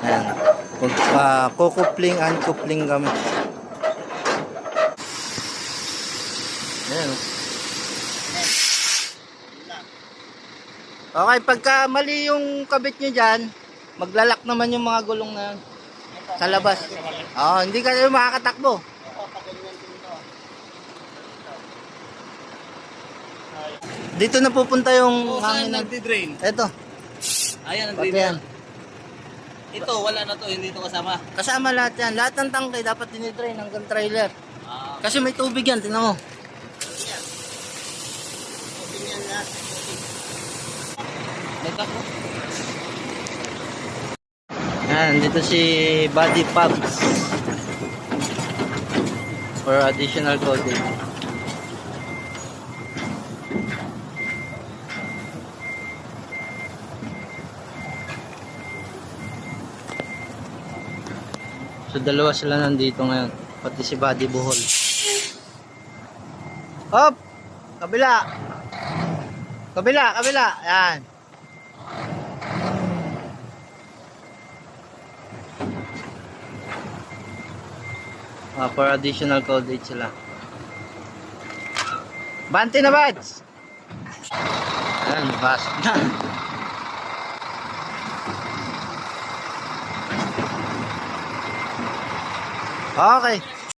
Ayan. Kukupling, uncupling kami. Ayan. Okay, pagka mali yung kabit nyo dyan, maglalak naman yung mga gulong na yun sa labas. Oo, hindi kayo makakatakbo. Dito na pupunta yung hangin. Nagdi-drain? Ito. Ayan, Pati yan. Ito, wala na to, hindi to kasama. Kasama lahat yan. Lahat ng tangke dapat dinidrain hanggang trailer. Ah, Kasi may tubig yan, tingnan mo. nagkak mo? Yan, dito si Buddy Pubs for additional coating. So dalawa sila nandito ngayon, pati si Buddy Buhol. Hop! Kabila! Kabila, kabila! Yan. For additional coverage sila. Bante na, Bads! Ayan, basag na. Okay.